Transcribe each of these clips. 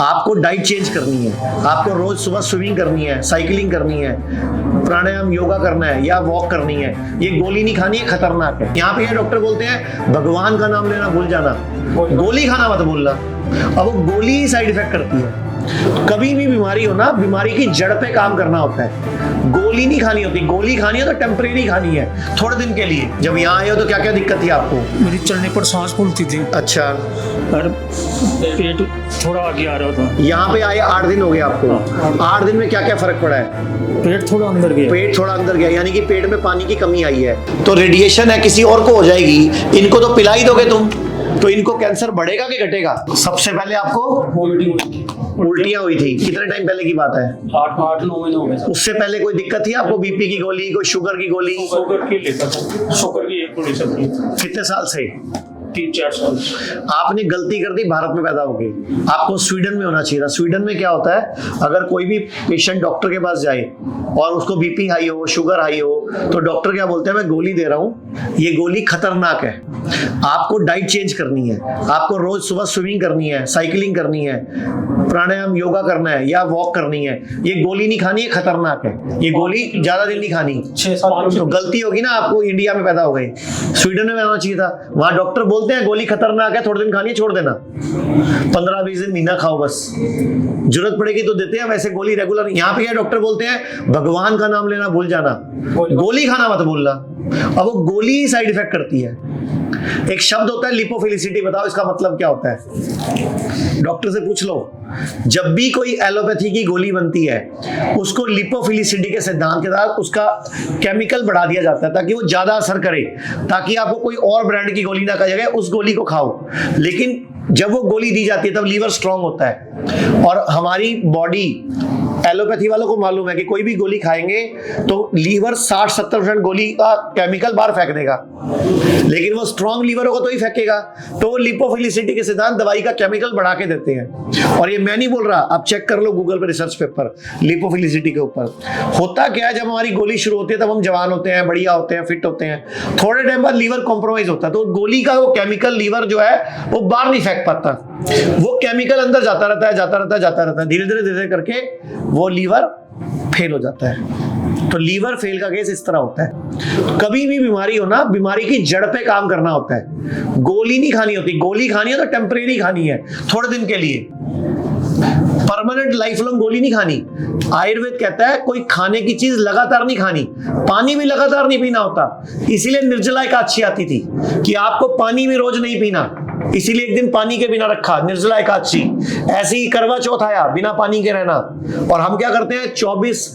आपको diet change करनी है, आपको रोज सुबह स्विमिंग करनी है, साइकिलिंग करनी है, प्राणायाम योगा करना है या वॉक करनी है, ये गोली नहीं खानी है, खतरनाक है। यहाँ पे ये डॉक्टर बोलते हैं भगवान का नाम लेना भूल जाना, गोली खाना मत भूलना। अब वो गोली ही साइड इफेक्ट करती है। कभी भी बीमारी हो ना, बीमारी की जड़ पे काम करना होता है, गोली नहीं खानी होती। गोली खानी है तो टेम्परेरी खानी है, थोड़े दिन के लिए। जब यहाँ आए हो तो क्या क्या दिक्कत थी आपको? मेरी चलने पर सांस फूलती थी अच्छा, और पेट थोड़ा आगे आ रहा था। यहाँ पे आए 8 दिन हो गए आपको। 8 दिन में क्या क्या फर्क पड़ा है? पेट थोड़ा अंदर गया। पेट थोड़ा अंदर गया, यानी कि पेट में पानी की कमी आई है। तो रेडिएशन है, किसी और को हो जाएगी, इनको तो पिला ही दोगे तुम, तो इनको कैंसर बढ़ेगा कि घटेगा? सबसे पहले आपको उल्टियां हुई थी, कितने टाइम पहले की बात है? 8-9 महीने हो गए। उससे पहले कोई दिक्कत थी आपको? बीपी की गोली, कोई शुगर की गोली? शुगर की लेता था, शुगर की एक गोली चलती है। कितने साल से? 3-4 साल। आपने गलती कर दी भारत में पैदा होके, आपको स्वीडन में होना चाहिए था। स्वीडन में क्या होता है, अगर कोई भी पेशेंट डॉक्टर के पास जाए और उसको बीपी हाई हो, शुगर हाई हो, तो डॉक्टर क्या बोलते हैं, मैं गोली दे रहा हूँ, ये गोली खतरनाक है, आपको डाइट चेंज करनी है, आपको रोज सुबह स्विमिंग करनी है, साइकिलिंग करनी है, प्राणायाम योगा करना है या वॉक करनी है, ये गोली नहीं खानी है, खतरनाक है, ये गोली ज्यादा दिन नहीं खानी। 6-7 तो गलती होगी ना, आपको इंडिया में पैदा हो गए, स्वीडन में रहना चाहिए था। वहां डॉक्टर बोलते हैं गोली खतरनाक है, थोड़े दिन खानी है, छोड़ देना, 15-20 दिन महीना खाओ बस, जरूरत पड़ेगी तो देते हैं, वैसे गोली रेगुलर। यहाँ पे क्या डॉक्टर बोलते हैं भगवान का नाम लेना भूल जाना, गोली खाना मत भूलना। अब वो गोली ही साइड इफेक्ट करती है। एक शब्द होता है लिपोफिलिसिटी, बताओ इसका मतलब क्या होता है? डॉक्टर से पूछ लो, जब भी कोई एलोपैथी की गोली बनती है उसको लिपोफिलिसिटी के सिद्धांत के तहत उसका केमिकल बढ़ा दिया जाता है ताकि वो ज्यादा असर करे, ताकि आपको कोई और ब्रांड की गोली ना कहा जाए उस गोली को खाओ। लेकिन जब वो गोली दी जाती है तब लीवर स्ट्रांग होता है, और हमारी बॉडी, एलोपैथी वालों को मालूम है कि कोई भी गोली खाएंगे तो लीवर 60-70% गोली का केमिकल बाहर फेंक देगा, लेकिन वो स्ट्रांग लीवर होगा तो ही फेंकेगा। तो वो लिपोफिलिसिटी के सिद्धांत दवाई का केमिकल बढ़ा के देते हैं। और ये मैं नहीं बोल रहा, आप चेक कर लो गूगल पे रिसर्च पेपर लिपोफिलिसिटी के ऊपर। होता क्या है, जब हमारी गोली शुरू होती है तब हम जवान होते हैं, बढ़िया होते हैं, फिट होते हैं, थोड़े टाइम बाद लीवर कॉम्प्रोमाइज होता है, तो गोली का वो केमिकल लीवर जो है वो बाहर नहीं फेंक पाता, वो केमिकल अंदर जाता रहता है, धीरे धीरे करके वो लीवर फेल हो जाता है। तो लीवर फेल का केस इस तरह होता है। कभी भी बीमारी हो ना, बीमारी की जड़ पे काम करना होता है, गोली नहीं खानी होती। गोली खानी है तो टेम्परेरी खानी है, थोड़े दिन के लिए, परमानेंट लाइफ लॉन्ग गोली नहीं खानी। आयुर्वेद कहता है कोई खाने की चीज लगातार नहीं खानी, पानी भी लगातार नहीं पीना होता। इसीलिए निर्जला एकादशी आती थी कि आपको पानी भी रोज नहीं पीना, इसीलिए एक दिन पानी के बिना रखा, निर्जला एकादशी। ऐसे ही करवा चौथ आया, बिना पानी के रहना। और हम क्या करते हैं, 24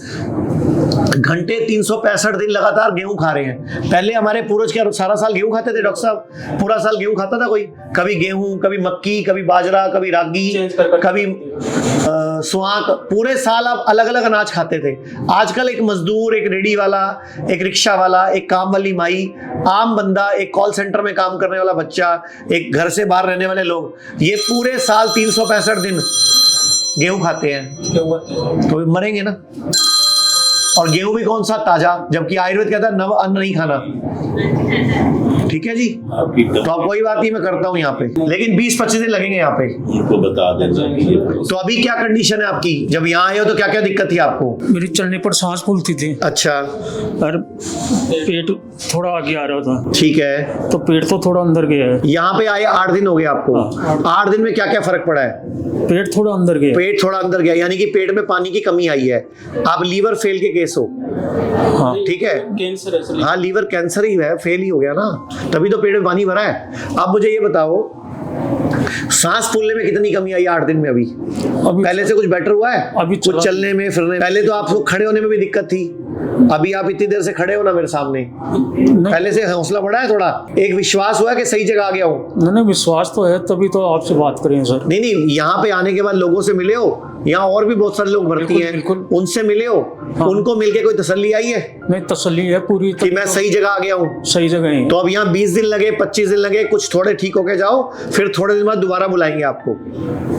घंटे 365 दिन लगातार गेहूं खा रहे हैं। पहले हमारे पूर्वज क्या सारा साल गेहूं खाते थे डॉक्टर साहब? पूरा साल गेहूं खाता था कोई? कभी गेहूं, कभी मक्की, कभी बाजरा, कभी रागी, कभी सुहाग, पूरे साल आप अलग अलग अनाज खाते थे। आजकल एक मजदूर, एक रेडी वाला, एक रिक्शा वाला, एक काम वाली माई, आम बंदा, एक कॉल सेंटर में काम करने वाला बच्चा, एक घर से बाहर रहने वाले लोग, ये पूरे साल 365 दिन गेहूं खाते हैं, तो मरेंगे ना। और गेहूं भी कौन सा? ताजा, जबकि आयुर्वेद कहता है नव अन्न नहीं खाना। ठीक है जी, तो अब कोई बात नहीं, मैं करता हूँ यहाँ पे, लेकिन 20-25 दिन लगेंगे यहाँ पे। उनको बता देना। तो अभी क्या कंडीशन है आपकी? जब यहाँ आए हो तो क्या क्या दिक्कत थी आपको? मेरी चलने पर सांस फूलती थी अच्छा, और पेट थोड़ा आगे आ रहा था। ठीक है, तो पेट तो थोड़ा अंदर गया है। यहाँ पे आए 8 दिन हो गए आपको। 8 दिन में क्या क्या फर्क पड़ा है? पेट थोड़ा अंदर गया। पेट थोड़ा अंदर गया, यानी कि पेट में पानी की कमी आई है। आप लीवर फेल के केस हो, हाँ ठीक है, कैंसर है। हाँ लीवर कैंसर ही है, फेल ही हो गया ना, तभी तो पेट में पानी भरा है। अब मुझे ये बताओ, सांस फूलने में कितनी कमी आई 8 दिन में? अभी पहले से कुछ बेटर हुआ है? अभी कुछ चलने में, फिरने? पहले तो आपको खड़े होने में भी दिक्कत थी, अभी आप इतनी देर से खड़े हो ना मेरे सामने, पहले से हौसला बढ़ा है थोड़ा, एक विश्वास हुआ कि सही जगह आ गया हूँ। नहीं, विश्वास तो है, तभी तो आपसे बात करें सर। नहीं, यहाँ पे आने के बाद लोगों से मिले हो, यहाँ और भी बहुत सारे लोग भर्ती बिल्कुल, हैं, बिल्कुल। उनसे मिले हो? हाँ। उनको मिलके कोई तसल्ली आई है नहीं, तसल्ली है पूरी कि मैं सही जगह आ गया हूँ? सही जगह ही। तो अब यहाँ 20 दिन लगे, 25 दिन लगे, कुछ थोड़े ठीक होके जाओ, फिर थोड़े दिन बाद दोबारा बुलाएंगे आपको,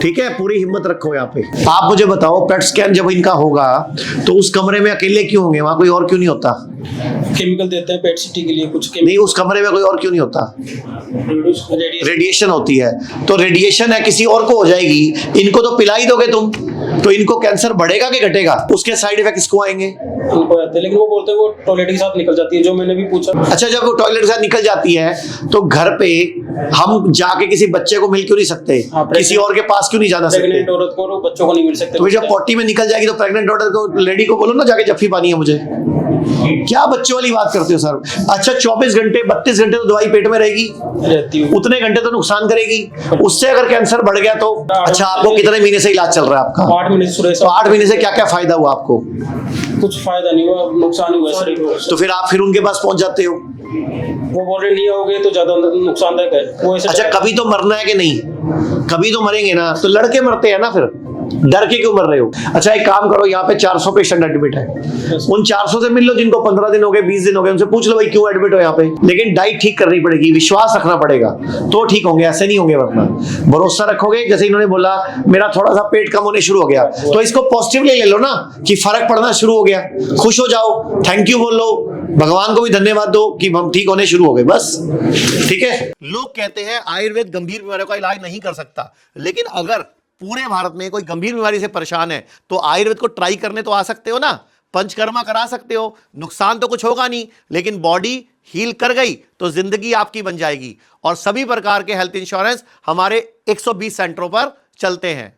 ठीक है? पूरी हिम्मत रखो यहाँ पे। आप मुझे बताओ, पेट स्कैन जब इनका होगा तो उस कमरे में अकेले क्यों होंगे? वहां कोई और क्यों नहीं होता? केमिकल देते हैं पेट सिटी के लिए, कुछ नहीं, उस कमरे में कोई और क्यों नहीं होता? रेडिएशन रेडिएशन होती है, तो रेडिएशन है किसी और को हो जाएगी, इनको तो पिला ही दोगे तुम, तो इनको कैंसर बढ़ेगा कि घटेगा? उसके साइड इफेक्ट किसको आएंगे? इनको आते हैं, लेकिन वो बोलते हैं वो टॉयलेट के साथ निकल जाती है, जो मैंने भी पूछा। अच्छा, जब वो टॉयलेट के साथ निकल जाती है तो घर पे हम जाके किसी बच्चे को मिल क्यों नहीं सकते? हाँ, किसी और के पास क्यों नहीं जाना सकते? प्रेग्नेंट औरत को और बच्चों को नहीं मिल सकते। तो जब पॉटी में निकल जाएगी तो प्रेग्नेंट डॉटर को, लेडी को बोलो ना जाके जफ्फी पानी है मुझे। क्या बच्चों वाली बात करते हो सर? अच्छा, 24 घंटे 32 घंटे तो दवाई पेट में रहेगी, रहती है। उतने घंटे तो नुकसान करेगी, उससे अगर कैंसर बढ़ गया तो? अच्छा, आपको कितने महीने से इलाज चल रहा है आपका? 8 महीने से सुरेश, तो 8 महीने से क्या क्या फायदा हुआ आपको? कुछ फायदा नहीं हुआ, नुकसान ही हुआ शरीर को। तो फिर आप उनके पास पहुंच जाते हो। वो बोल रहे नहीं आओगे तो ज्यादा नुकसानदायक है वो ऐसे। अच्छा, कभी तो मरना है कि नहीं? कभी तो मरेंगे ना, तो लड़के मरते हैं ना, फिर डर के क्यों मर रहे हो? अच्छा, एक काम करो, यहाँ पे 400 पेशेंट एडमिट है, उन 400 से मिल लो जिनको 15 दिन हो गए, 20 दिन हो गए, उनसे पूछ लो भाई क्यों एडमिट हो यहाँ पे। लेकिन डाइट ठीक करनी पड़ेगी, विश्वास रखना पड़ेगा, तो ठीक होंगे, ऐसे नहीं होंगे। वरना भरोसा रखोगे, जैसे इन्होंने बोला मेरा थोड़ा सा पेट कम होने शुरू हो गया, तो इसको पॉजिटिवली ले लो ना कि फर्क पड़ना शुरू हो गया, खुश हो जाओ, थैंक यू बोल लो, भगवान को भी धन्यवाद दो कि हम ठीक होने शुरू हो गए, बस। ठीक है। लोग कहते हैं आयुर्वेद गंभीर बीमारियों का इलाज नहीं कर सकता, लेकिन अगर पूरे भारत में कोई गंभीर बीमारी से परेशान है तो आयुर्वेद को ट्राई करने तो आ सकते हो ना, पंचकर्मा करा सकते हो, नुकसान तो कुछ होगा नहीं, लेकिन बॉडी हील कर गई तो जिंदगी आपकी बन जाएगी। और सभी प्रकार के हेल्थ इंश्योरेंस हमारे 120 सेंटरों पर चलते हैं।